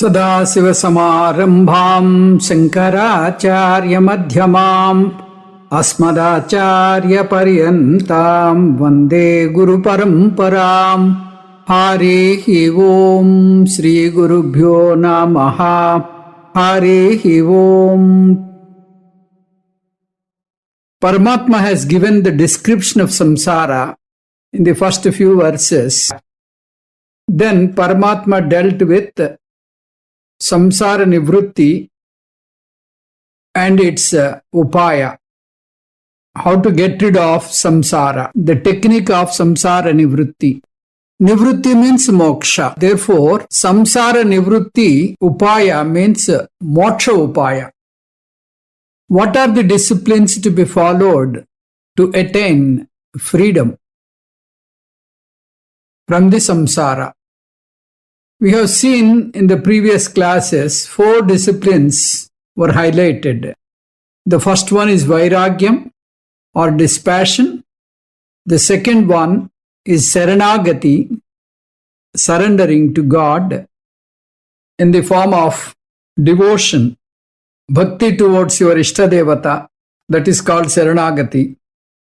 सदाशिवसमारम्भां शङ्कराचार्यमध्यमाम् अस्मदाचार्यपर्यन्तां वन्दे गुरुपरम्पराम्। हरिः ओम् श्रीगुरुभ्यो नमः। हरिः ओम्. Paramatma has given the description of samsara in the first few verses. Then Paramatma dealt with samsara nivrutti and its upaya. How to get rid of samsara. The technique of samsara nivrutti. Nivrutti means moksha. Therefore, samsara nivrutti upaya means moksha upaya. What are the disciplines to be followed to attain freedom from the samsara? We have seen in the previous classes 4 disciplines were highlighted. The first one is vairagyam or dispassion. The second one is saranagati, surrendering to God in the form of devotion, bhakti towards your Ishtadevata, that is called saranagati.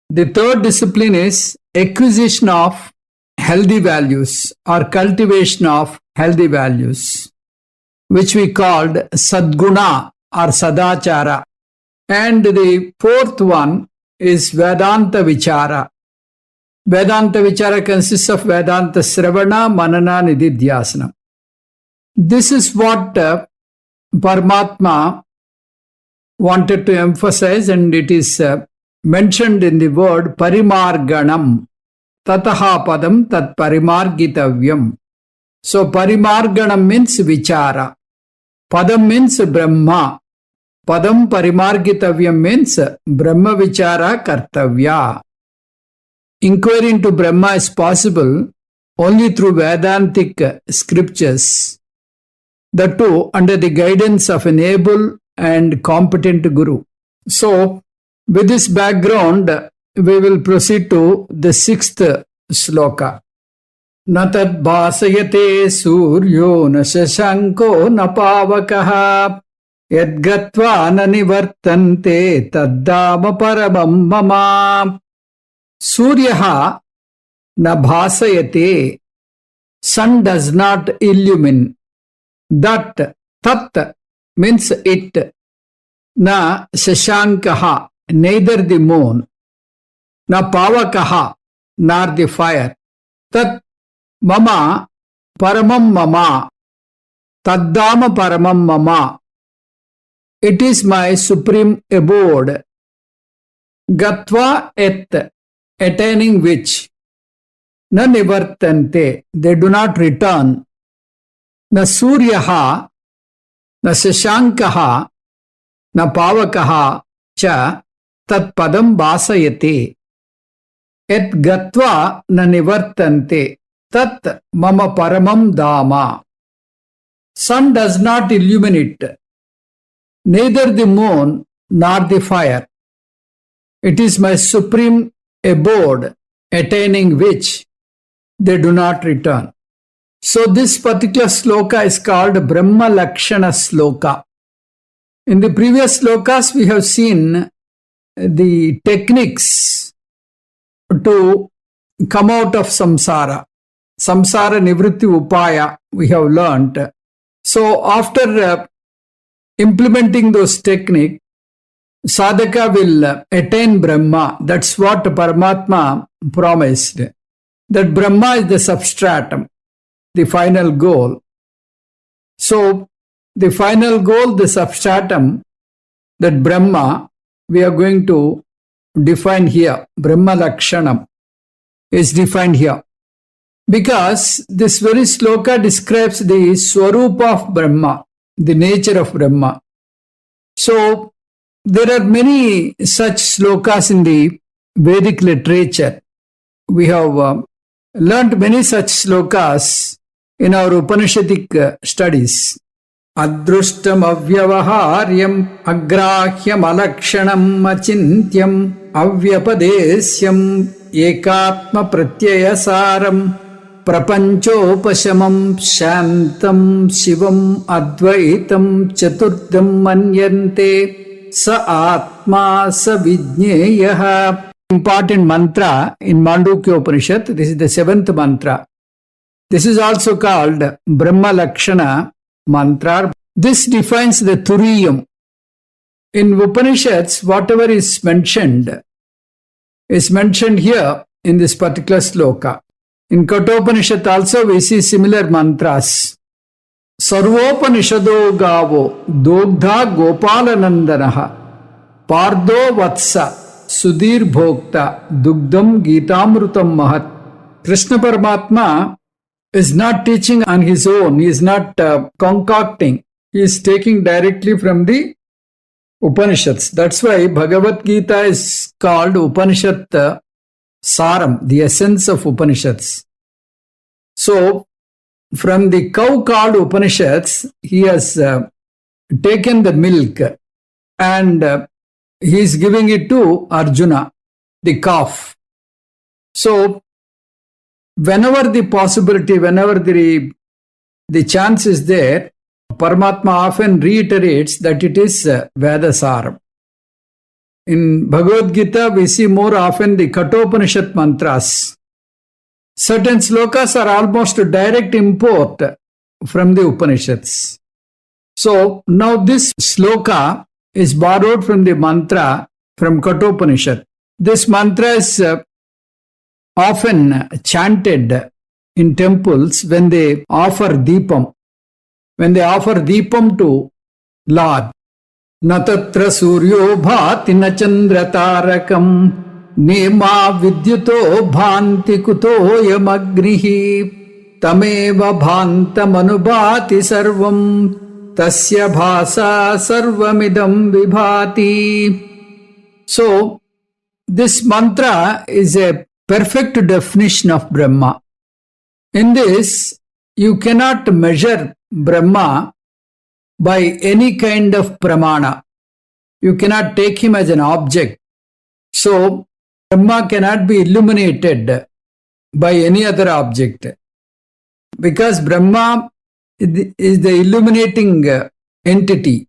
The third discipline is acquisition of healthy values or cultivation of healthy values, which we called sadguna or sadachara. And the fourth one is Vedanta Vichara. Vedanta Vichara consists of Vedanta Sravana, Manana, Nididhyasana. This is what Paramatma wanted to emphasize, and it is mentioned in the word Parimarganam. Tataha padam tat parimargitavyam. So parimarganam means vichara. Padam means Brahma. Padam parimargitavyam means Brahma vichara kartavya. Inquiry into Brahma is possible only through Vedantic scriptures. That too under the guidance of an able and competent guru. So, with this background, we will proceed to the 6th sloka. Natad bhasayate suryo na shashanko na pavakaha yadgatva na nivartante taddama paramam mama. Suryaha na bhasayate. Sun does not illumine. That, tat means it. Na shashankaha, neither the moon. Na pavakaha, nor the fire. Tat mama paramam mama. Taddama paramam mama. It is my supreme abode. Gatva et, attaining which. Na nivartante, they do not return. Na suryaha, na shashankaha, na pavakaha cha tat padam bhasayate. Et gatva na nivartante tat mama paramam dama. Sun does not illuminate, neither the moon nor the fire. It is my supreme abode, attaining which they do not return. So this particular sloka is called Brahma Lakshana Sloka. In the previous slokas we have seen the techniques to come out of samsara. Samsara nivritti upaya we have learnt. So after implementing those techniques, sadhaka will attain Brahma. That's what Paramatma promised. That Brahma is the substratum, the final goal. So the final goal, the substratum, that Brahma, we are going to define here. Brahma Lakshanam is defined here. Because this very sloka describes the Swarupa of Brahma, the nature of Brahma. So there are many such slokas in the Vedic literature. We have learnt many such slokas in our Upanishadic studies. Adrushtam avyavaharyam agrahyam alakshanam achintyam avyapadesyam ekatma pratyayasaram prapanchopashamam shantam shivam advaitam chaturdam manyante sa atma sa vijneyaha. Important mantra in Mandukya Upanishad. This is the 7th mantra. This is also called Brahma Lakshana mantra. This defines the Turiyam. In Upanishads, whatever is mentioned here in this particular sloka. In Kathopanishad also we see similar mantras. Sarvopanishado gavo dogdha gopalanandanaha pardo vatsa sudhir bhokta dugdam gitamrutam mahat. Krishna Paramatma is not teaching on his own. He is not concocting. He is taking directly from the Upanishads. That's why Bhagavad Gita is called Upanishad Saram, the essence of Upanishads. So, from the cow called Upanishads, he has taken the milk and he is giving it to Arjuna, the calf. So, whenever the possibility, whenever the chance is there, Paramatma often reiterates that it is Vedasaram. In Bhagavad Gita, we see more often the Kathopanishad mantras. Certain slokas are almost a direct import from the Upanishads. So, now this sloka is borrowed from the mantra from Kathopanishad. This mantra is often chanted in temples when they offer deepam. When they offer deepam to Lord. Natatra suryo bhati na chandra tarakam nema vidyuto bhanti kuto yamagrihi tameva bhantam anubhati sarvam tasya bhasa sarvamidam vibhati. So, this mantra is a perfect definition of Brahma. In this, you cannot measure Brahma by any kind of pramana. You cannot take him as an object. So, Brahma cannot be illuminated by any other object. Because Brahma is the illuminating entity.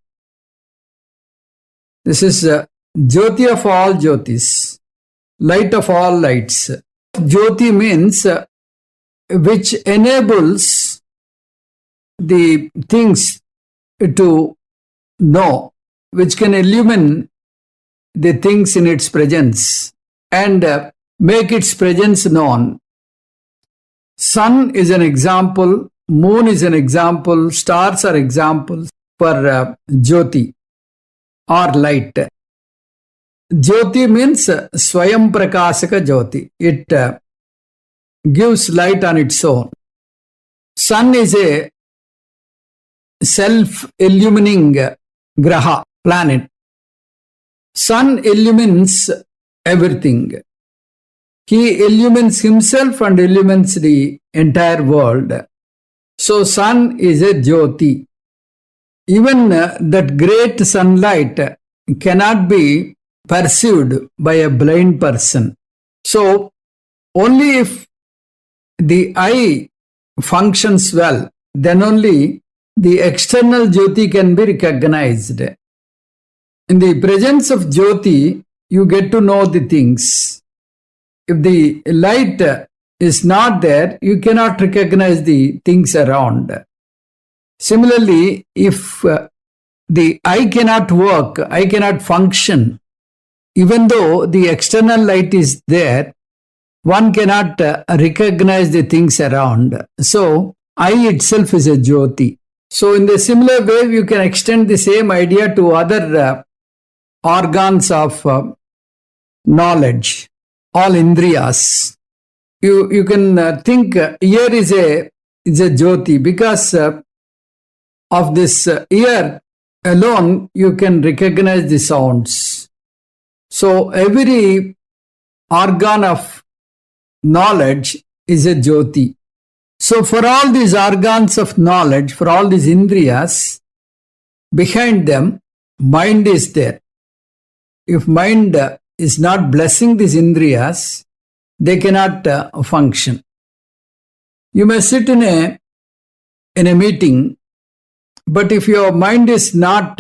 This is Jyoti of all Jyotis, light of all lights. Jyoti means which enables the things to know, which can illumine the things in its presence and make its presence known. Sun is an example, moon is an example, stars are examples for Jyoti or light. Jyoti means Swayam Prakasaka Jyoti. It gives light on its own. Sun is a self-illumining graha, planet. Sun illumines everything. He illumines himself and illumines the entire world. So sun is a Jyoti. Even that great sunlight cannot be perceived by a blind person. So only if the eye functions well, then only the external Jyoti can be recognized. In the presence of Jyoti, you get to know the things. If the light is not there, you cannot recognize the things around. Similarly, if the eye cannot work, eye cannot function, even though the external light is there, one cannot recognize the things around. So, eye itself is a Jyoti. So, in the similar way, you can extend the same idea to other organs of knowledge, all indriyas. You can think ear is a Jyoti because of this ear alone you can recognize the sounds. So every organ of knowledge is a Jyoti. So for all these organs of knowledge, for all these indriyas, behind them, mind is there. If mind is not blessing these indriyas, they cannot function. You may sit in a meeting, but if your mind is not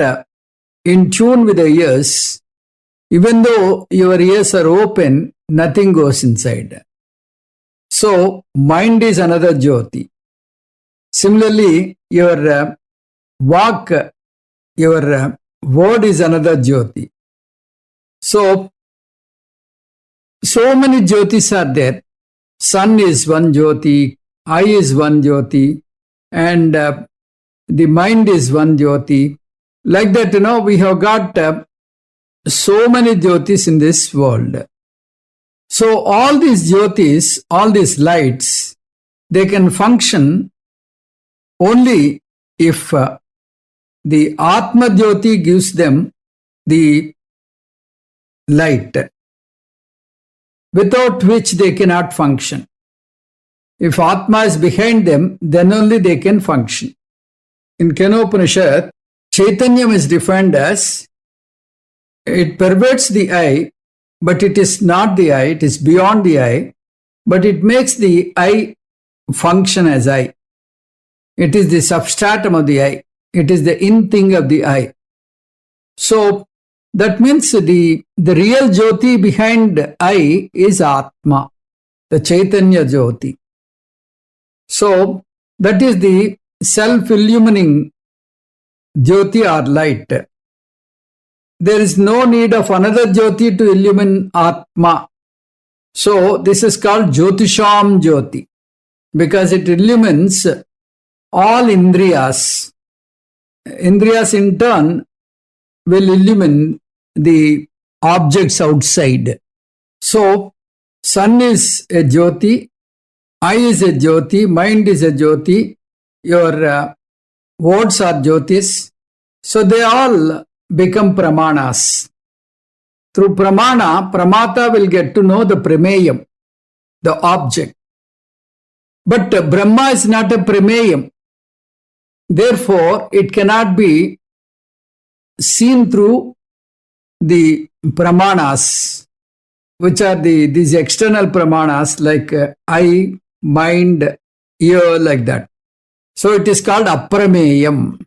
in tune with the ears, even though your ears are open, nothing goes inside. So, mind is another Jyoti. Similarly, your walk, your word is another Jyoti. So many Jyotis are there. Sun is one Jyoti, eye is one Jyoti, and the mind is one Jyoti. Like that, we have got so many Jyotis in this world. So all these Jyotis, all these lights, they can function only if the Atma Jyoti gives them the light, without which they cannot function. If Atma is behind them, then only they can function. In Kenopanishad, Chaitanyam is defined as it pervades the eye, but it is not the eye, it is beyond the eye, but it makes the eye function as eye. It is the substratum of the eye. It is the in thing of the eye. So that means the real Jyoti behind eye is Atma, the Chaitanya Jyoti. So that is the self-illumining Jyoti or light. There is no need of another Jyoti to illumine Atma. So this is called Jyotisham Jyoti, because it illumines all Indriyas. Indriyas in turn will illumine the objects outside. So, sun is a Jyoti, eye is a Jyoti, mind is a Jyoti, your words are Jyotis. So, they all become Pramanas. Through Pramana, Pramata will get to know the Prameyam, the object. But Brahma is not a Prameyam. Therefore, it cannot be seen through the Pramanas, which are these external Pramanas like eye, mind, ear, like that. So it is called Aprameyam.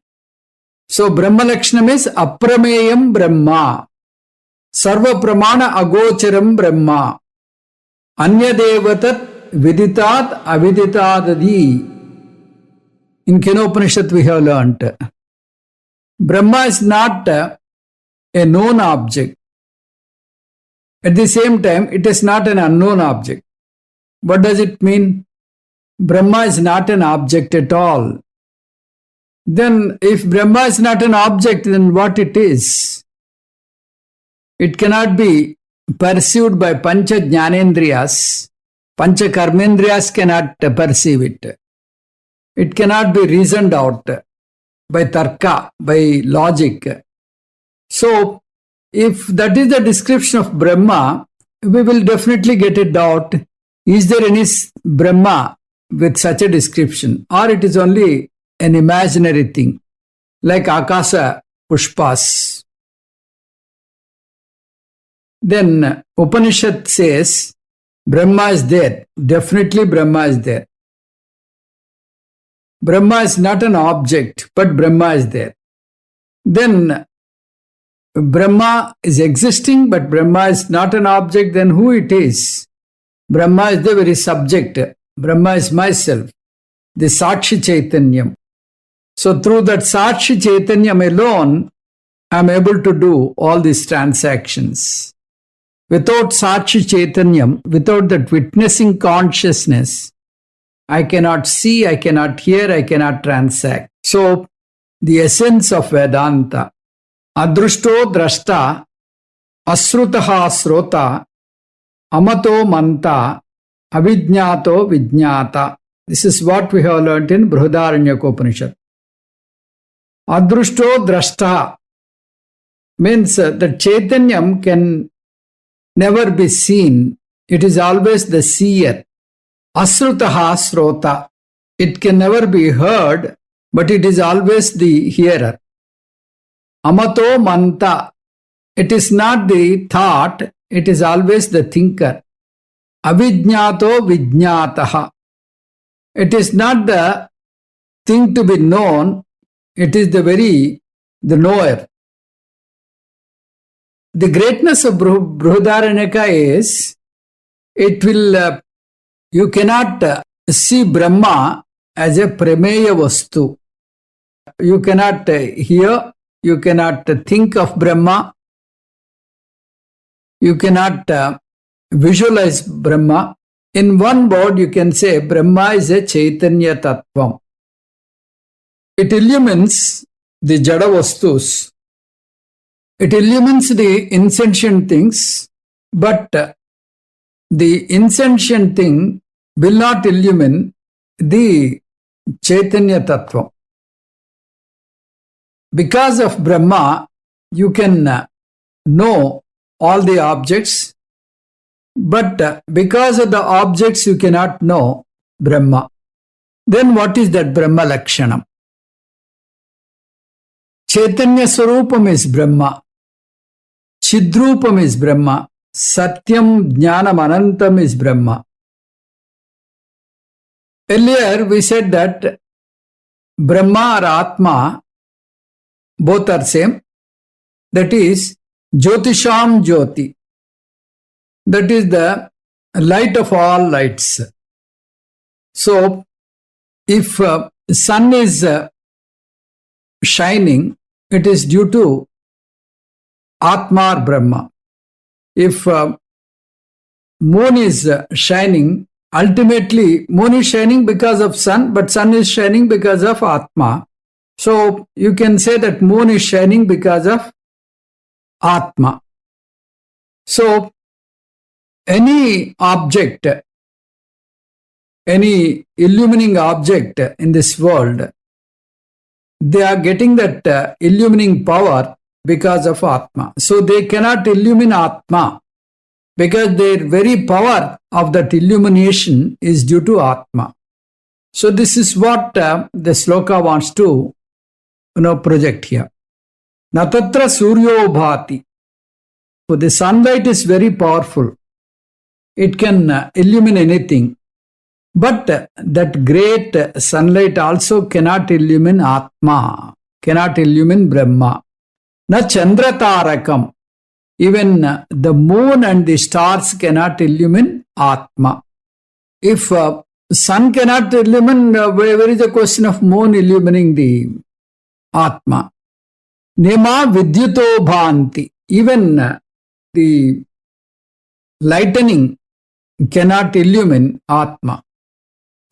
So Brahma Lakshanam is Aprameyam Brahma. Sarva Pramana Agocharam Brahma. Anya Devatat Viditat Aviditadadi. In Kenopanishad we have learnt. Brahma is not a known object. At the same time, it is not an unknown object. What does it mean? Brahma is not an object at all. Then, if Brahma is not an object, then what it is? It cannot be perceived by Pancha Jnanendriyas. Pancha Karmendriyas cannot perceive it. It cannot be reasoned out by tarka, by logic. So, if that is the description of Brahma, we will definitely get a doubt. Is there any Brahma with such a description? Or it is only an imaginary thing, like Akasa Pushpas. Then Upanishad says, Brahma is there. Definitely Brahma is there. Brahma is not an object, but Brahma is there. Then Brahma is existing, but Brahma is not an object, then who it is? Brahma is the very subject. Brahma is myself, the Sakshi Chaitanyam. So through that Sakshi Chaitanyam alone, I am able to do all these transactions. Without Sakshi Chaitanyam, without that witnessing consciousness, I cannot see, I cannot hear, I cannot transact. So, the essence of Vedanta, Adrushto Drashta, Asrutaha Srota, Amato Manta, Avijñato Vijñata. This is what we have learnt in Brihadaranyaka. Adrushto Drashta means that Chaitanyam can never be seen. It is always the seer. Asrutaha Srota. It can never be heard, but it is always the hearer. Amato Manta. It is not the thought, it is always the thinker. Avijñato Vijñataha. It is not the thing to be known, it is the knower. The greatness of Brihadaranyaka is, it will, you cannot see Brahma as a prameya vastu. You cannot hear, you cannot think of Brahma, you cannot visualize Brahma. In one word, you can say Brahma is a Chaitanya Tattvam. It illumines the Jada Vastus. It illumines the insentient things, but the insentient thing will not illumine the Chaitanya Tattva. Because of Brahma, you can know all the objects, but because of the objects, you cannot know Brahma. Then what is that Brahma Lakshanam? Chaitanya Swarupam is Brahma. Chidrupam is Brahma. Satyam Jnanam Anantam is Brahma. Earlier we said that Brahma or Atma both are same. That is Jyotisham Jyoti. That is the light of all lights. So, if sun is shining, it is due to Atma or Brahma. If moon is shining, ultimately moon is shining because of sun, but sun is shining because of Atma. So, you can say that moon is shining because of Atma. So, any object, any illumining object in this world, they are getting that illumining power because of Atma. So they cannot illumine Atma because their very power of that illumination is due to Atma. So this is what the sloka wants to project here. Natatra suryo bhati. So the sunlight is very powerful. It can illumine anything. But that great sunlight also cannot illumine Atma, cannot illumine Brahma. Na Chandra Tarakam. Even the moon and the stars cannot illumine Atma. If sun cannot illumine, where is the question of moon illumining the Atma? Nema Vidyuto Bhanti. Even the lightning cannot illumine Atma.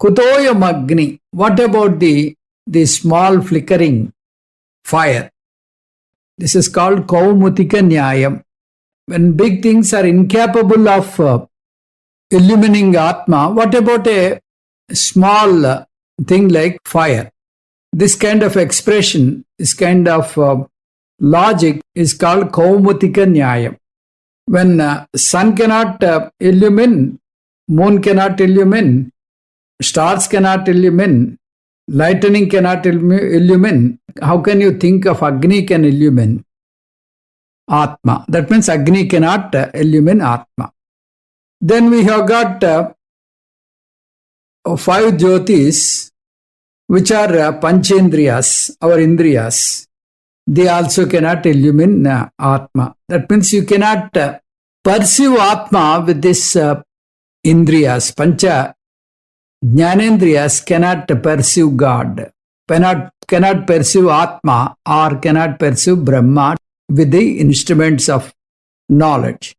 Kutoya Magni. What about the small flickering fire? This is called Kaumutika Nyayam. When big things are incapable of illumining Atma, what about a small thing like fire? This kind of expression, this kind of logic is called Kaumutika Nyayam. When sun cannot illumine, moon cannot illumine, stars cannot illumine, lightning cannot illumine, how can you think of Agni can illumine Atma? That means Agni cannot illumine Atma. Then we have got 5 Jyotis, which are Panchendriyas, our Indriyas. They also cannot illumine Atma. That means you cannot perceive Atma with this Indriyas. Pancha Jnanendriyas cannot perceive God, cannot perceive Atma or cannot perceive Brahma with the instruments of knowledge.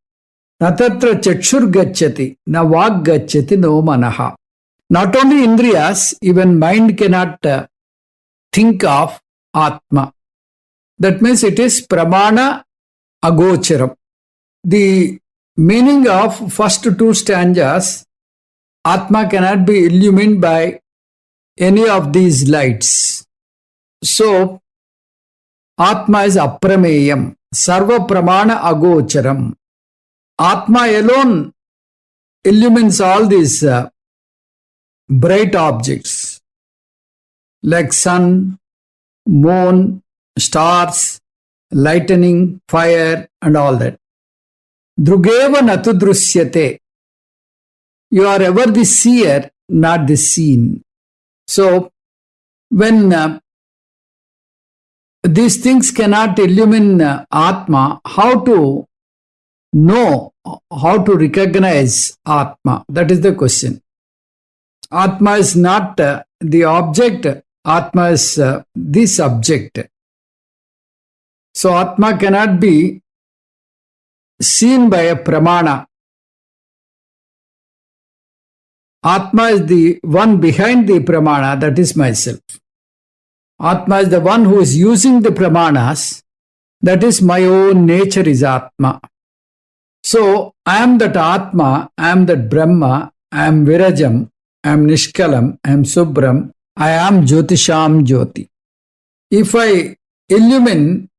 Natatra chakshur gacchati, na vag gacchati no manaha. Not only Indriyas, even mind cannot think of Atma. That means it is pramana agocharam. The meaning of first 2 stanzas, Atma cannot be illumined by any of these lights. So, Atma is aprameyam, sarva pramana agocharam. Atma alone illumines all these bright objects like sun, moon, stars, lightning, fire and all that. Drugeva natu drusyate. You are ever the seer, not the seen. So, when these things cannot illumine Atma, how to know, how to recognize Atma? That is the question. Atma is not the object, Atma is the subject. So, Atma cannot be seen by a pramana. Atma is the one behind the pramana, that is myself. Atma is the one who is using the pramanas, that is my own nature is Atma. So, I am that Atma, I am that Brahma, I am Virajam, I am Nishkalam, I am Subram, I am Jyotisham Jyoti. If I illumine,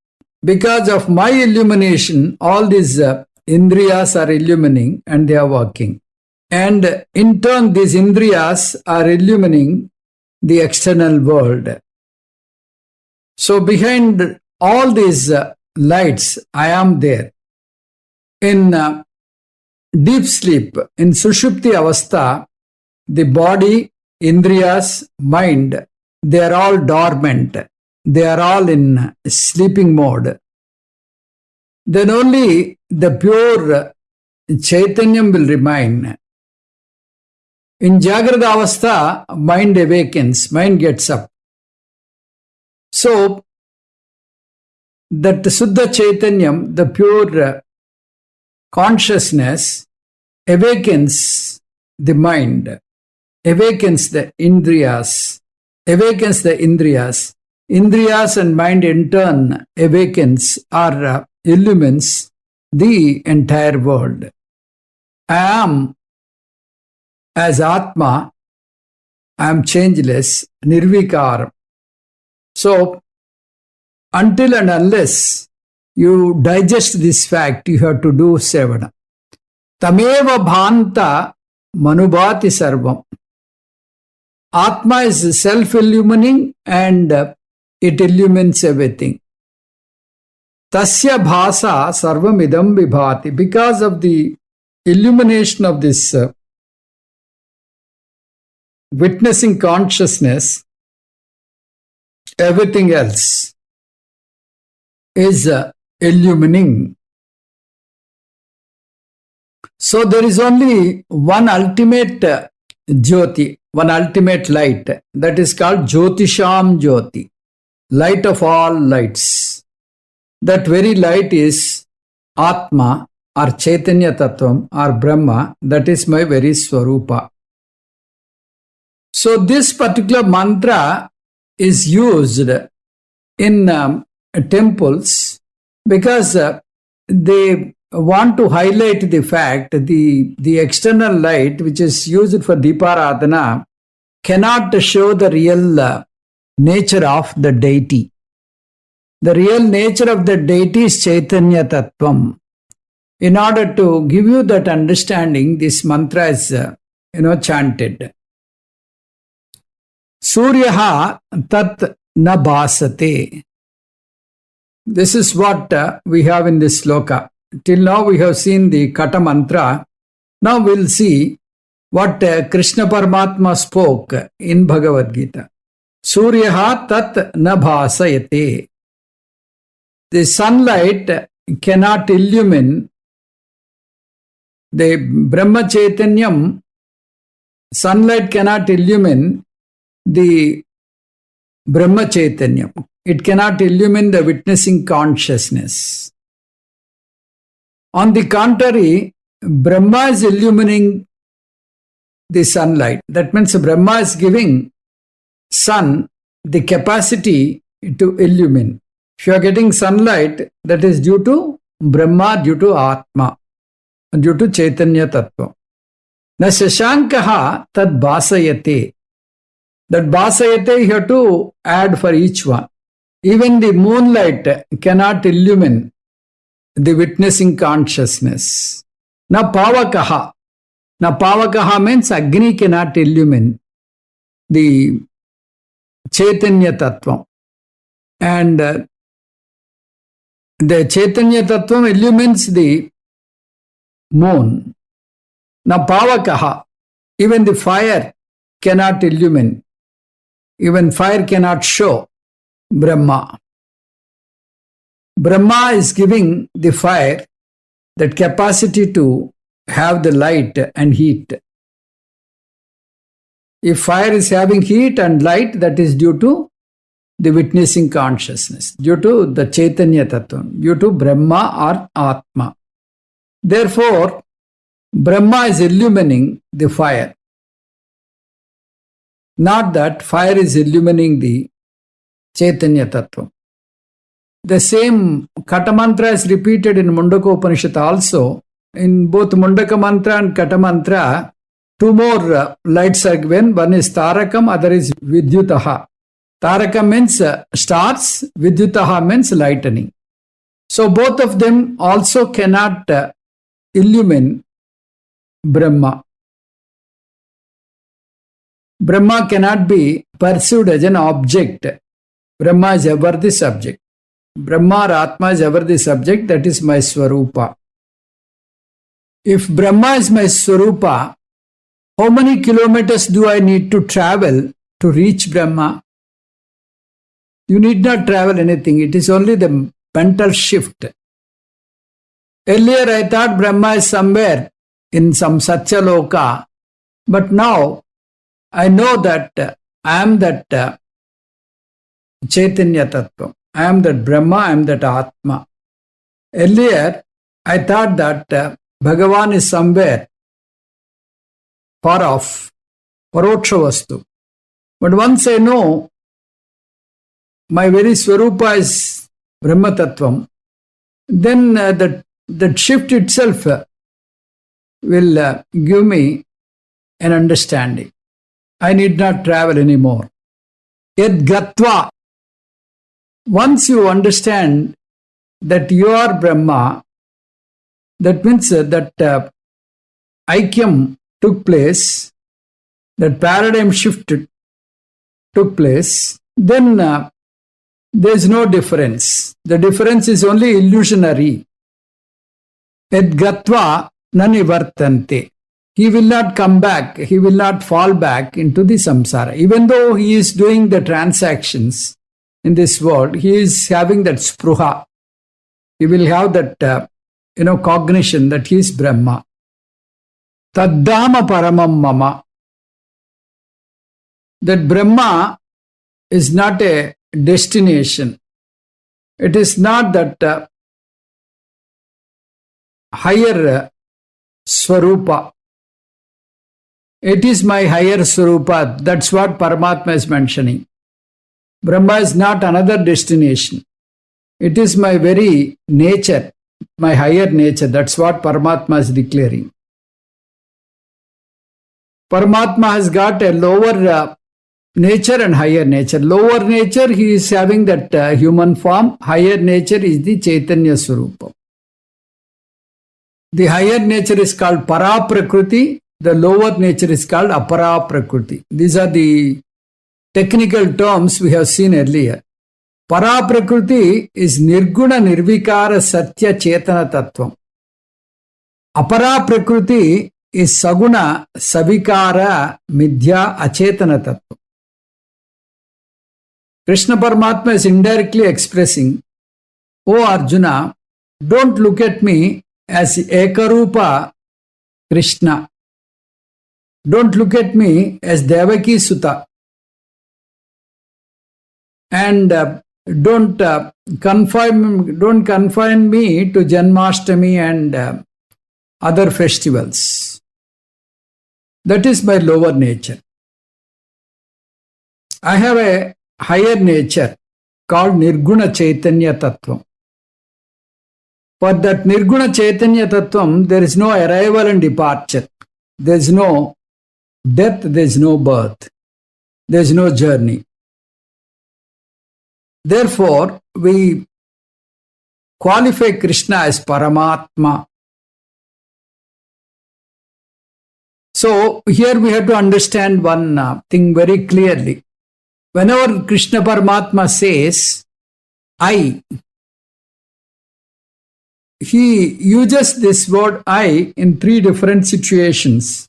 because of my illumination, all these Indriyas are illumining and they are working. And in turn, these Indriyas are illumining the external world. So behind all these lights, I am there. In deep sleep, in Sushupti Avastha, the body, Indriyas, mind, they are all dormant. They are all in sleeping mode. Then only the pure Chaitanyam will remain. In Jagrata Avastha, mind awakens, mind gets up. So, that Suddha Chaitanyam, the pure consciousness, awakens the mind, awakens the Indriyas, Indriyas and mind in turn awakens or illumines the entire world. I am as Atma, I am changeless, nirvikaram. So, until and unless you digest this fact, you have to do sevana. Tameva bhanta manubhati sarvam. Atma is self-illumining and it illumines everything. Tasya bhasa sarvam idam vibhati. Because of the illumination of this witnessing consciousness, everything else is illumining. So there is only one ultimate Jyoti, one ultimate light, that is called Jyotisham Jyoti, light of all lights. That very light is Atma or Chaitanya Tattvam or Brahma, that is my very Swarupa. So this particular mantra is used in temples because they want to highlight the fact the external light which is used for Deeparadhana cannot show the real nature of the deity. The real nature of the deity is Chaitanya Tattvam. In order to give you that understanding, this mantra is chanted. Suryaha tat na bhasate. This is what we have in this sloka. Till now we have seen the Kata mantra. Now we'll see what Krishna Paramatma spoke in Bhagavad Gita. Suryaha tat na bhasayate. The sunlight cannot illumine the Brahma Chaitanyam. Sunlight cannot illumine the Brahma Chaitanyam. It cannot illumine the witnessing consciousness. On the contrary, Brahma is illumining the sunlight. That means Brahma is giving sun the capacity to illumine. If you are getting sunlight, that is due to Brahma, due to Atma, due to Chaitanya Tattva. Na shashankaha tad bhasayate. That bhasayate you have to add for each one. Even the moonlight cannot illumine the witnessing consciousness. Na pavakaha. Na pavakaha means Agni cannot illumine the Chaitanya Tattva. And the Chaitanya Tattva illumines the moon. Na pavakaha. Even the fire cannot illumine Even fire cannot show Brahma. Brahma is giving the fire that capacity to have the light and heat. If fire is having heat and light, that is due to the witnessing consciousness, due to the Chaitanya Tattva, due to Brahma or Atma. Therefore, Brahma is illumining the fire. Not that fire is illumining the Chaitanya Tattva. The same Kata mantra is repeated in Mundaka Upanishad also. In both Mundaka mantra and Kata mantra, two more lights are given. One is Tarakam, other is Vidyutaha. Tarakam means stars, Vidyutaha means lightning. So both of them also cannot illumine Brahma. Brahma cannot be perceived as an object. Brahma is ever the subject. Brahma or Atma is ever the subject, that is my Swarupa. If Brahma is my Swarupa, how many kilometers do I need to travel to reach Brahma? You need not travel anything, it is only the mental shift. Earlier I thought Brahma is somewhere in some Satyaloka, but now I know that I am that Chaitanya Tattva. I am that Brahma, I am that Atma. Earlier, I thought that Bhagavan is somewhere far off, Paroksha Vastu. But once I know my very Swarupa is Brahma Tattvam, then that shift itself will give me an understanding. I need not travel anymore. Yad Gatva. Once you understand that you are Brahma, that means that Aikyam took place, that paradigm shift took place, then there is no difference. The difference is only illusionary. Yad Gatva nanivartante. He will not come back, he will not fall back into the samsara. Even though he is doing the transactions in this world, he is having that spruha. He will have that, cognition that he is Brahma. Taddhama paramam mama. That Brahma is not a destination. It is not that higher Swarupa. It is my higher Swarupa. That's what Paramatma is mentioning. Brahma is not another destination. It is my very nature, my higher nature. That's what Paramatma is declaring. Paramatma has got a lower nature and higher nature. Lower nature, he is having that human form. Higher nature is the Chaitanya Swarupa. The higher nature is called Para Prakriti. The lower nature is called Apara Prakriti. These are the technical terms we have seen earlier. Para Prakriti is Nirguna Nirvikara Satya Chetana Tattvam. Apara Prakriti is Saguna Savikara Midya Achetana Tattvam. Krishna Paramatma is indirectly expressing, O Arjuna, don't look at me as Ekarupa Krishna. Don't look at me as Devaki Sutta. And don't confine me to Janmashtami and other festivals. That is my lower nature. I have a higher nature called Nirguna Chaitanya Tattvam. For that Nirguna Chaitanya Tattvam, there is no arrival and departure. There is no death, there is no birth. There is no journey. Therefore, we qualify Krishna as Paramatma. So, here we have to understand one thing very clearly. Whenever Krishna Paramatma says, I, he uses this word I in three different situations,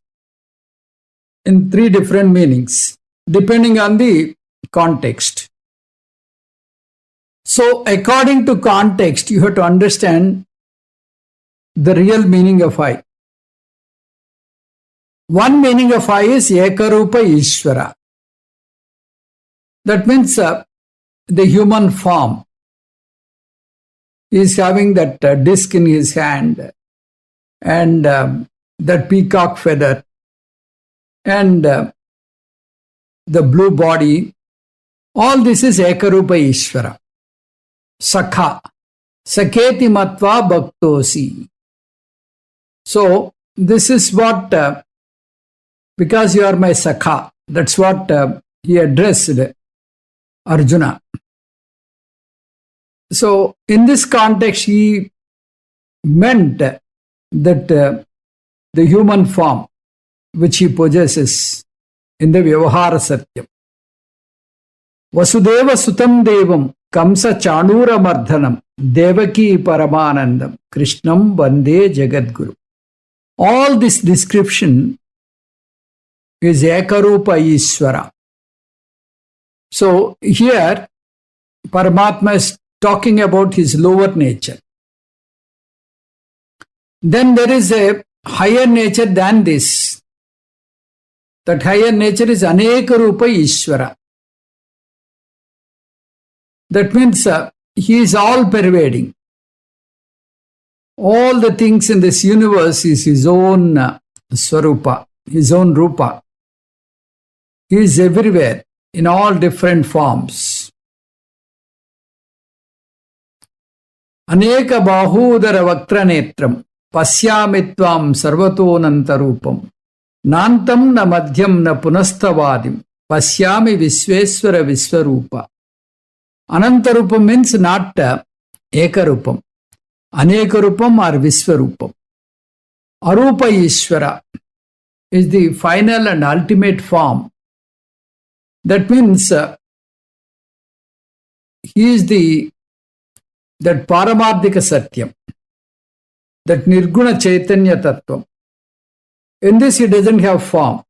in three different meanings, depending on the context. So, according to context, you have to understand the real meaning of I. One meaning of I is Ekarupa Ishvara. That means the human form. He is having that disc in his hand and that peacock feather and the blue body. All this is Ekarupa Ishvara. Sakha. Saketi matva bhaktosi. So, this is what, because you are my Sakha, that's what he addressed Arjuna. So, in this context, he meant that the human form which he possesses in the Vyavahara Satyam. Vasudeva Sutam Devam Kamsa Chanura Mardhanam Devaki Paramanandam Krishnam Vande Jagadguru. All this description is Ekarupa Ishvara. So here Paramatma is talking about his lower nature. Then there is a higher nature than this. That higher nature is Anekarupa Ishvara. That means he is all pervading. All the things in this universe is his own Swarupa, his own Rupa. He is everywhere in all different forms. Aneka bahudara vaktranetram pasyamitvam sarvatonantarupam nantam na madhyam na punastavadim pasyami visvesvara visvarupa. Anantarupam means not Ekarupam. Anekarupam or Visvarupam. Arupa Ishvara is the final and ultimate form. That means he is that Paramadhika Satyam, that Nirguna Chaitanya Tattvam. In this he doesn't have form.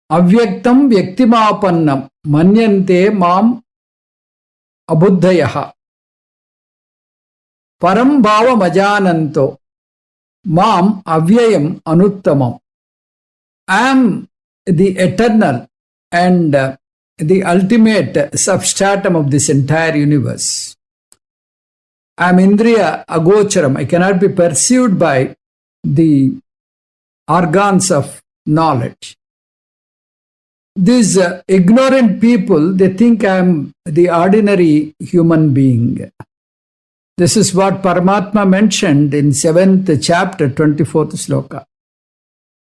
Avyaktam Vyaktimapannam Manyante Mam Abuddhayaha Param Bhava Majananto Mam Avyayam Anuttamam. I am the eternal and the ultimate substratum of this entire universe. I am Indriya Agocharam. I cannot be perceived by the organs of knowledge. These ignorant people, they think I am the ordinary human being. This is what Paramatma mentioned in 7th chapter, 24th sloka.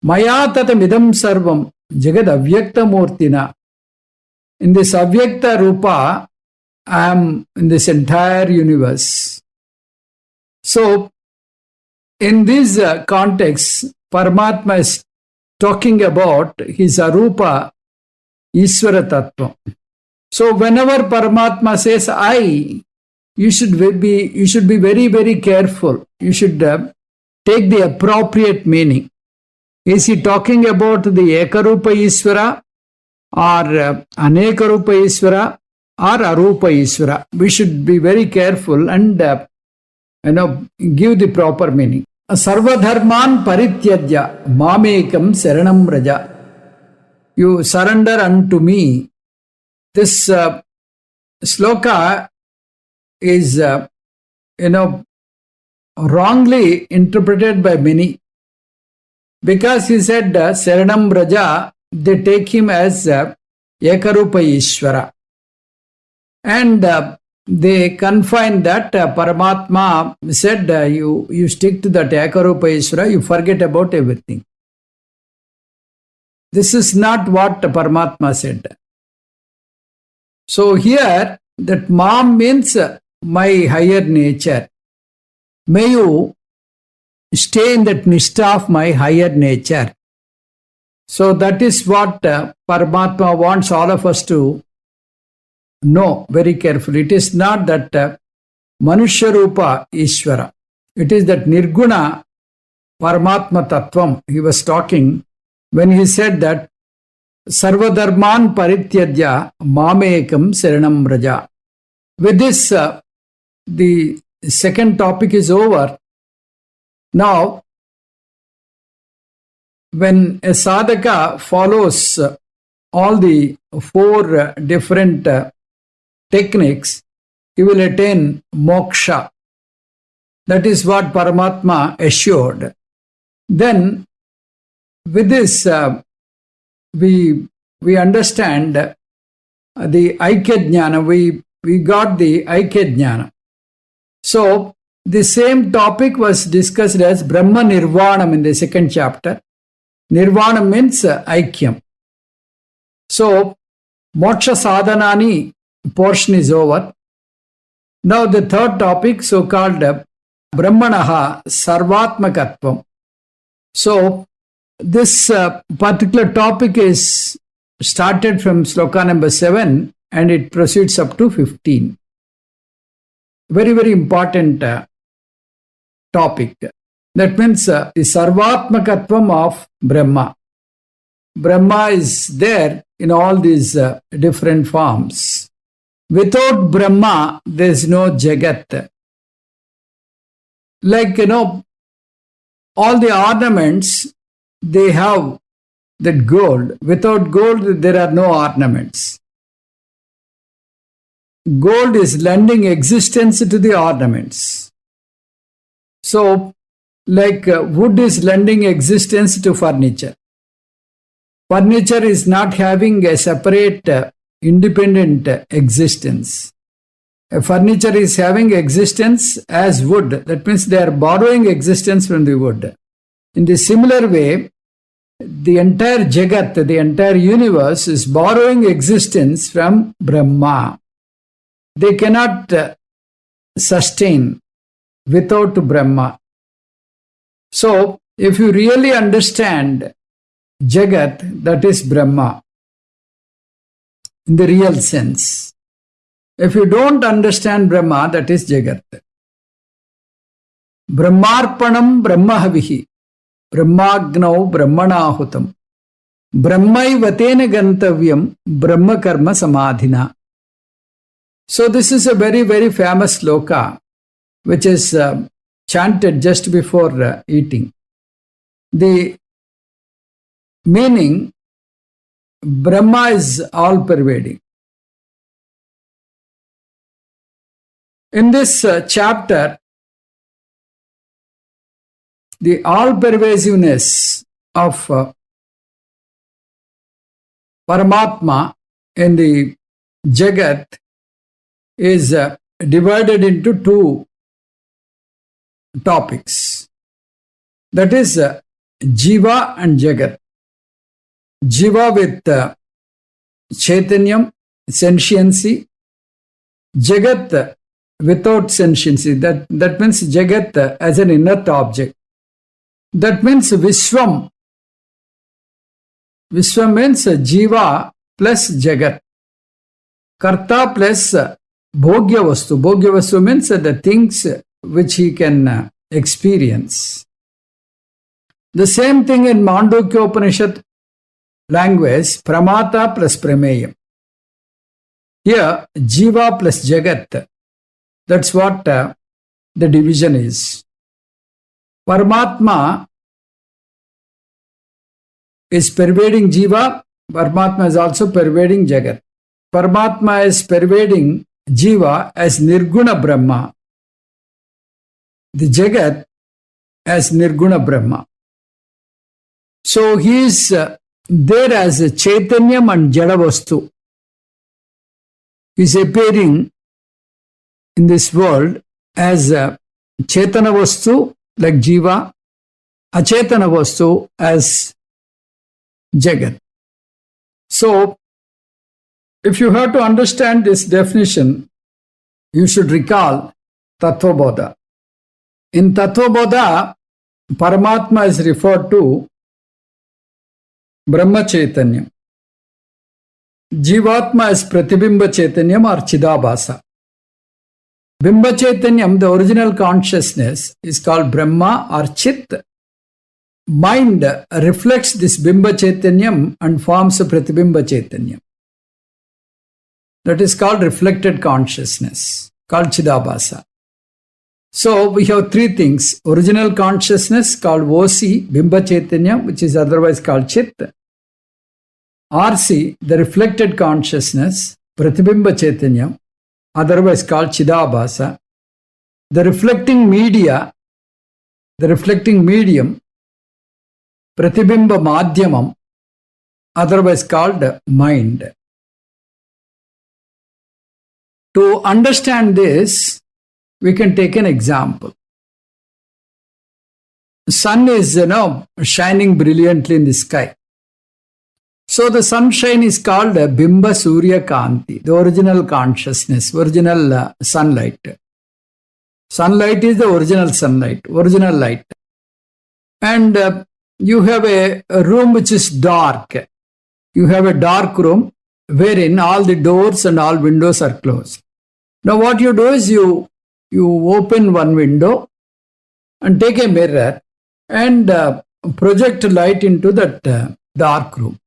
Maya tatam idam sarvam jagad avyakta murtina. In this avyakta rupa, I am in this entire universe. So, in this context, Paramatma is talking about his arupa Ishvara Tattva. So whenever Paramatma says I, you should be very, very careful. You should take the appropriate meaning. Is he talking about the Ekarupa Ishvara or Anekarupa Ishvara or Arupa Ishvara? We should be very careful and give the proper meaning. Sarvadharman parityajya mamekam saranam raja. You surrender unto me. This sloka is, wrongly interpreted by many. Because he said Saranam Raja, they take him as Ekarupa Ishvara. And they confine that Paramatma said you stick to that Ekarupa Ishvara, you forget about everything. This is not what Paramatma said. So here, that Mam means my higher nature. May you stay in that nishtha of my higher nature. So that is what Paramatma wants all of us to know very carefully. It is not that Manushya Rupa Ishvara. It is that Nirguna Paramatma Tattvam he was talking when he said that Sarvadharman Parityajya Mamekam Saranam Raja. With this, the second topic is over. Now, when a sadhaka follows all the four different techniques, he will attain moksha. That is what Paramatma assured. Then, with this, we understand the Aikya Jnana. We got the Aikya Jnana. So, the same topic was discussed as Brahma Nirvanam in the second chapter. Nirvana means Aikyam. So, Moksha Sadhanani portion is over. Now, the third topic, so-called Brahmanaha Sarvatmakatvam. So, this particular topic is started from sloka number 7 and it proceeds up to 15. Very, very important topic. That means the Sarvatmakatvam of Brahma. Brahma is there in all these different forms. Without Brahma, there is no Jagat. Like, all the ornaments, they have that gold. Without gold, there are no ornaments. Gold is lending existence to the ornaments. So, like wood is lending existence to furniture. Furniture is not having a separate, independent existence. A furniture is having existence as wood. That means they are borrowing existence from the wood. In the similar way, the entire Jagat, the entire universe is borrowing existence from Brahma. They cannot sustain without Brahma. So, if you really understand Jagat, that is Brahma in the real sense. If you don't understand Brahma, that is Jagat. Brahmarpanam Brahmahavihi Brahmagnau Brahmanahutam Brahmaivatena Gantavyam Brahma Karma Samadhina. So this is a very, very famous sloka which is chanted just before eating. The meaning, Brahma is all pervading. In this chapter, the all-pervasiveness of Paramatma in the Jagat is divided into two topics. That is Jiva and Jagat. Jiva with Chaitanyam, sentiency. Jagat without sentiency. That means Jagat as an inert object. That means Vishwam. Vishwam means Jiva plus Jagat. Karta plus Bhogya Vastu. Bhogya Vastu means the things which he can experience. The same thing in Mandukya Upanishad language, Pramata plus Prameyam. Here, Jiva plus Jagat. That's what the division is. Paramatma is pervading Jiva. Paramatma is also pervading Jagat. Paramatma is pervading Jiva as Nirguna Brahma. The Jagat as Nirguna Brahma. So he is there as a Chaitanyam and Jadavastu. He is appearing in this world as a Chaitana Vastu like Jiva, Achetana Vastu as Jagat. So, if you have to understand this definition, you should recall Tattvabodha. In Tattvabodha, Paramatma is referred to Brahma Chaitanya. Jivatma is Pratibimba Chaitanyam or Chidabhasa. Bimba Chaitanyam, the original consciousness, is called Brahma or Chit. mind reflects this Bimba Chaitanyam and forms a Pratibimba Chaitanyam. That is called reflected consciousness, called Chidabhasa. So we have three things. Original consciousness called OC, Bimba Chaitanyam, which is otherwise called Chit. RC, the reflected consciousness, Pratibimba Chaitanyam, otherwise called Chidabhasa. The reflecting medium, Pratibimba Madhyamam, otherwise called mind. To understand this, we can take an example. Sun is, shining brilliantly in the sky. So the sunshine is called Bimba Surya Kanti, the original consciousness, original sunlight. Sunlight is the original sunlight, original light. And you have a room which is dark. You have a dark room wherein all the doors and all windows are closed. Now what you do is you open one window and take a mirror and project light into that dark room.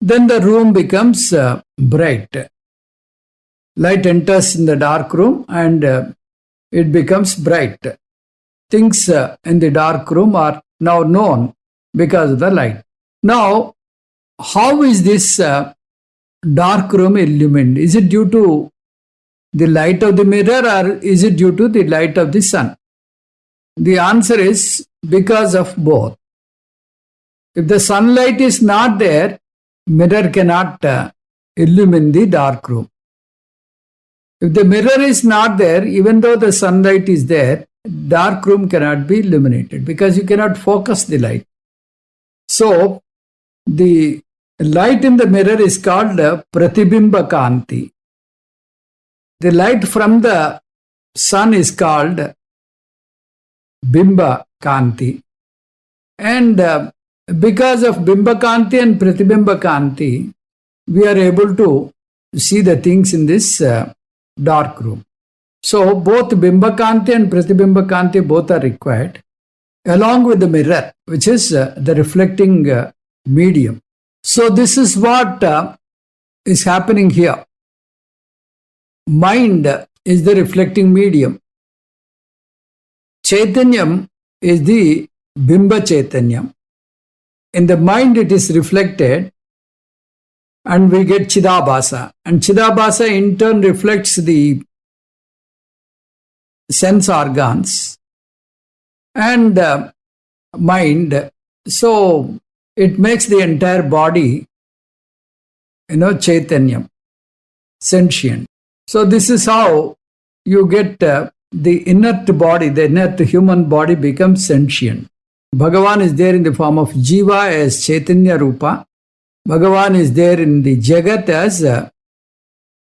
Then the room becomes bright. Light enters in the dark room and it becomes bright. Things in the dark room are now known because of the light. Now, how is this dark room illumined? Is it due to the light of the mirror or is it due to the light of the sun? The answer is because of both. If the sunlight is not there, mirror cannot illumine the dark room. If the mirror is not there, even though the sunlight is there, dark room cannot be illuminated because you cannot focus the light. So, the light in the mirror is called Pratibimba Kanti. The light from the sun is called Bimba Kanti. And because of Bimba Kanti and Pratibimba Kanti, we are able to see the things in this dark room. So both Bimba Kanti and Pratibimba Kanti both are required, along with the mirror, which is the reflecting medium. So this is what is happening here. Mind is the reflecting medium. Chaitanyam is the Bimba Chaitanyam. In the mind it is reflected and we get Chidabhasa. And Chidabhasa in turn reflects the sense organs and mind. So it makes the entire body, Chaitanyam, sentient. So this is how you get the inert body, the inert human body becomes sentient. Bhagavan is there in the form of Jiva as Chaitanya Rupa. Bhagavan is there in the Jagat as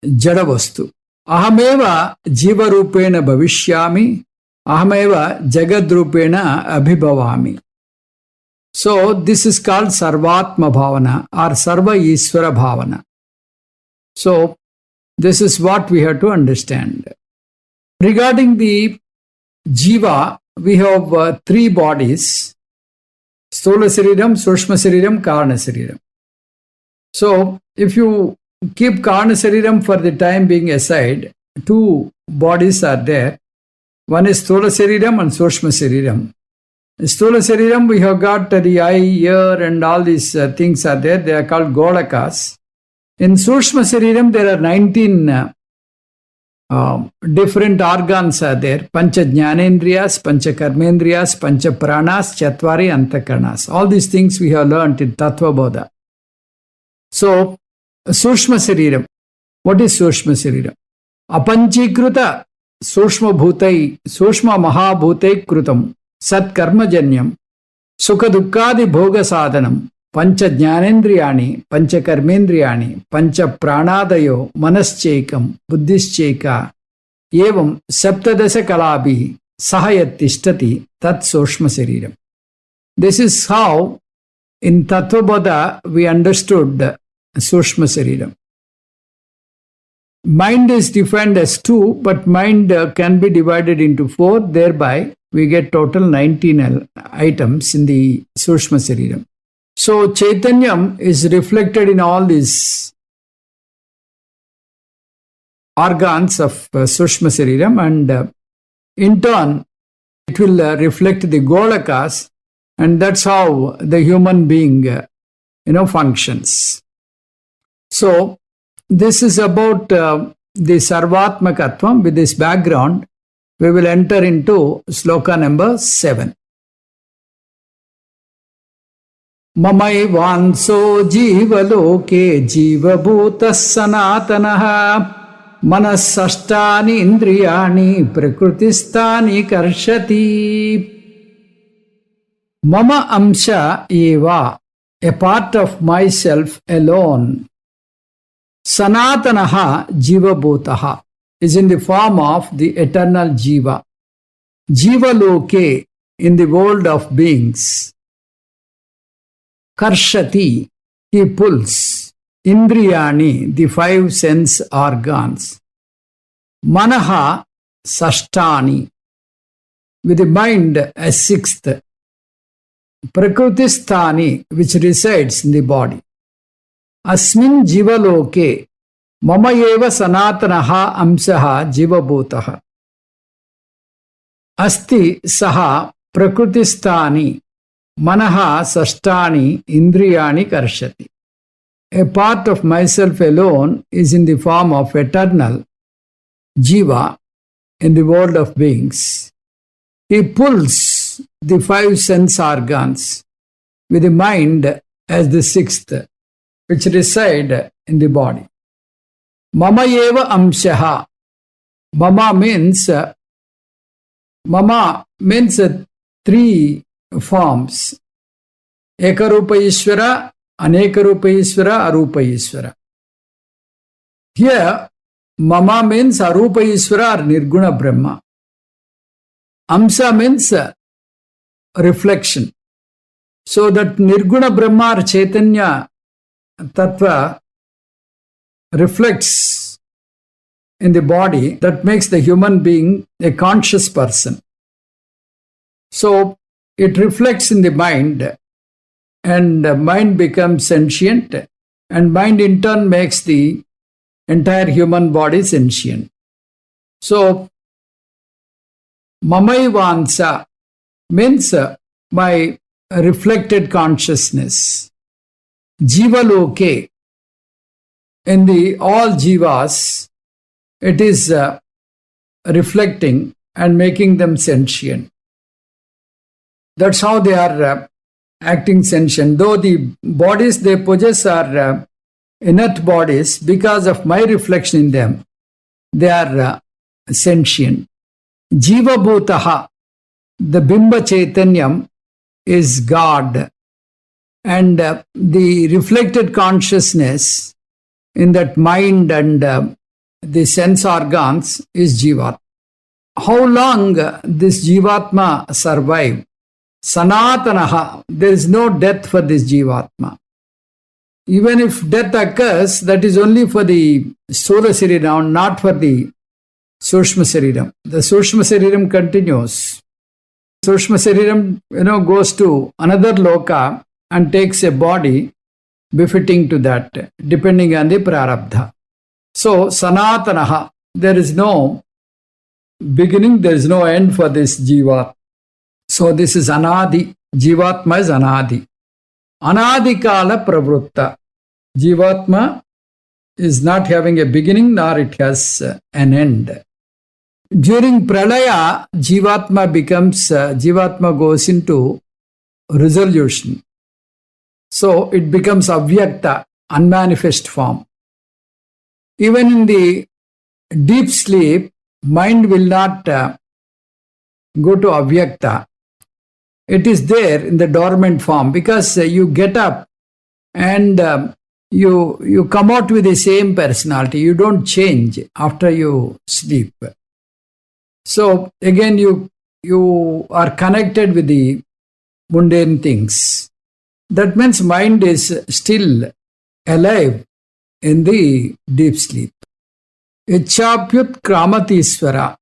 Jadavastu. Ahameva Jiva Rupena Bhavishyami. Ahameva Jagad Rupena Abhibhavami. So this is called Sarvatma Bhavana or Sarva Ishvara Bhavana. So this is what we have to understand. Regarding the Jiva, we have three bodies: Stula Sariram, Sushma Sariram, Karna Sariram. So, if you keep Karna Sariram for the time being aside, two bodies are there. One is Stula Sariram and Sushma Sariram. In Stula Sariram, we have got the eye, ear, and all these things are there. They are called Golakas. In Sushma Sariram, there are 19 different organs are there. Pancha Jnanendriyas, Pancha Karmendriyas, Pancha Pranas, Chatvari Antakarnas. All these things we have learnt in Tattva Bodha. So, Sushma Sariram. What is Sushma Sariram? Apanchikruta Sushma Bhutai, Sushma Mahabhutai Krutam, Sat Karmajanyam, Sukha Dukkadi Bhoga Sadhanam, Pancha Jnanendriyani, Pancha Karmendriyani, Pancha Pranadayo, Manaschekam, Buddhischeka, Evam Saptadasa Kalabi, Sahayat Tishtati, Tat Sushma Sariram. This is how in Tattvabodha we understood Sushma Sariram. mind is defined as 2, but mind can be divided into 4. Thereby, we get total 19 items in the Sushma Sariram. So, Chaitanyam is reflected in all these organs of Sushma Sariram, and in turn, it will reflect the Golakas, and that's how the human being functions. So, this is about the Sarvatmakatvam. With this background, we will enter into sloka number 7. Mamaivanso jivaloke jivabhutas sanatanaha manasashtani indriyani prakrutistani karshati. Mama amsha eva, a part of myself alone. Sanatanaha jiva bhutaha is in the form of the eternal jiva. Jiva loke, in the world of beings. Karshati, he pulls. Indriyani, the 5 sense organs. Manaha sashtani, with the mind as 6th. Prakrutistani, which resides in the body. Asmin jivaloke mama eva sanatanaha amsaha jivabhutaha. Asti saha prakrutistani manaha sashtani indriyani karshati. A part of myself alone is in the form of eternal jiva in the world of beings. He pulls the 5 sense organs with the mind as the 6th, which reside in the body. Mama eva amshaha. Mama means 3 forms. Ekarupa Ishvara, Anekarupa Ishvara, Arupa Ishvara. Here, Mama means Arupa Ishvara or Nirguna Brahma. Amsa means reflection. So that Nirguna Brahma or Chaitanya Tattva reflects in the body, that makes the human being a conscious person. So it reflects in the mind, and the mind becomes sentient, and mind in turn makes the entire human body sentient. So Mamaivansa means my reflected consciousness. Jivaloke, in the all jivas, it is reflecting and making them sentient. That's how they are acting sentient. Though the bodies they possess are inert bodies, because of my reflection in them, they are sentient. Jiva bhutaha, the Bimba Chaitanyam, is God. And the reflected consciousness in that mind and the sense organs is Jivatma. How long this Jivatma survive? Sanatanaha, there is no death for this Jivatma. Even if death occurs, that is only for the Stula Sariram, not for the Sushma Sariram. The Sushma Sariram continues. Sushma Sariram, goes to another loka and takes a body befitting to that, depending on the prarabdha. So, sanatanaha, there is no beginning, there is no end for this jiva. So, this is anadi. Jivatma is anadi. Anadikala pravrutta. Jivatma is not having a beginning, nor it has an end. During pralaya, Jivatma goes into resolution. So it becomes avyakta, unmanifest form. Even in the deep sleep, mind will not go to avyakta. It is there in the dormant form, because you get up and you come out with the same personality. You don't change after you sleep. So again, you are connected with the mundane things. That means mind is still alive in the deep sleep. Ichapyut Kramatiswara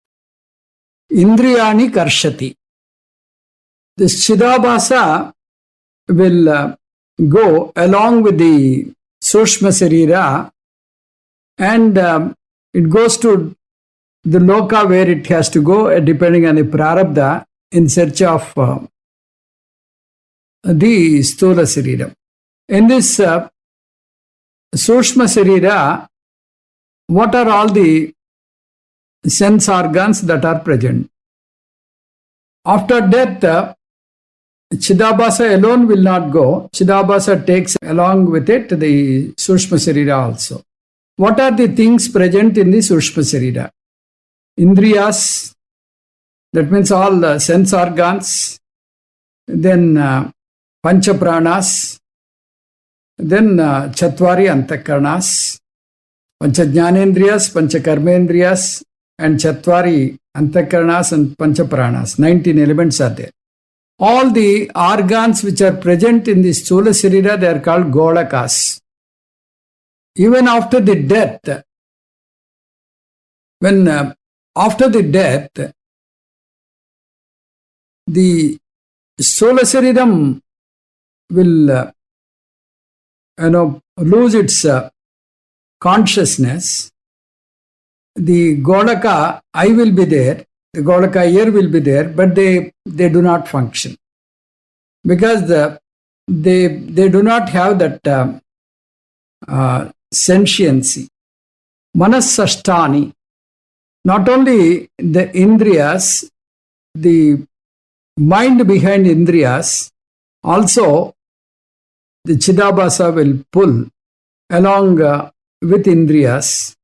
Indriyani Karshati. This Chidabhasa will go along with the Sushma Sarira, and it goes to the loka where it has to go, depending on the prarabdha, in search of the Stula Sarira. In this Sushma Sarira, what are all the sense organs that are present? After death, Chidabhasa alone will not go. Chidabhasa takes along with it the Sushma Sarira also. What are the things present in the Sushma Sarira? Indriyas, that means all the sense organs, then Pancha Pranas, then Chatvari Antakarnas, Pancha Jnanendriyas, Pancha Karmendriyas, and Chatvari Antakarnas and Pancha Pranas. 19 elements are there. All the organs which are present in the Sthula Sarira, they are called Golakas. Even after the death, after the death, the Sthula Sariram will lose its consciousness. The Golaka eye will be there, the Golaka ear will be there, but they do not function because they do not have that sentiency. Manasashtani, not only the Indriyas, the mind behind Indriyas, also the Chidabhasa will pull along with Indriyas,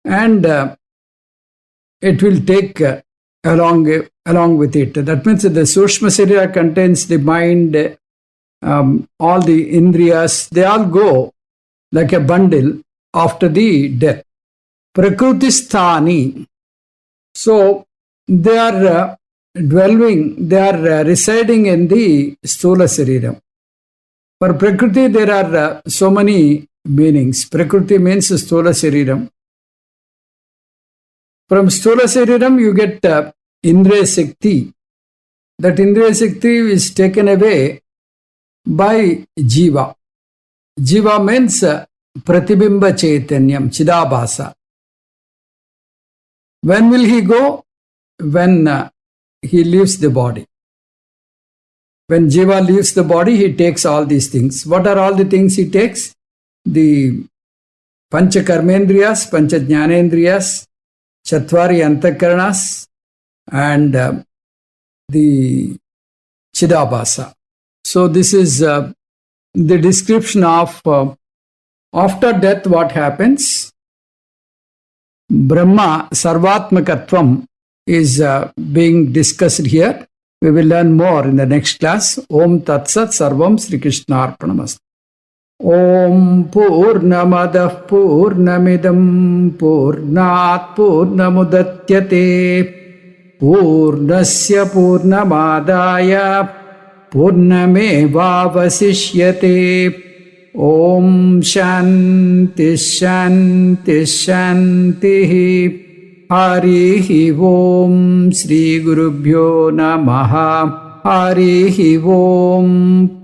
and it will take along with it. That means the Sushma Sarira contains the mind, all the Indriyas, they all go like a bundle after the death. Prakrutisthani. So they are residing in the Sthula Sarira. For Prakriti, there are so many meanings. Prakriti means Sthula Sariram. From Sthula Sariram, you get Indriya Shakti. That Indriya Shakti is taken away by Jiva. Jiva means Pratibimba Chaitanyam, Chidabhasa. When will he go? When he leaves the body. When Jiva leaves the body, he takes all these things. What are all the things he takes? The Pancha Karmendriyas, Pancha Jnanendriyas, Chatvari Antakarnas, and the Chidabhasa. So this is the description of after death what happens. Brahma Sarvatmakatvam is being discussed here. We will learn more in the next class. Om Tat Sat Sarvam Sri Krishna Arpanamastu. Om Purnamadah Purnamidam Purnat Purnamudatyate Purnasya Purnamadaya Purnamevavasishyate. Om Shanti Shanti Shanti. Harihi Om Sri Gurubhyo Namaha. Harihi Om.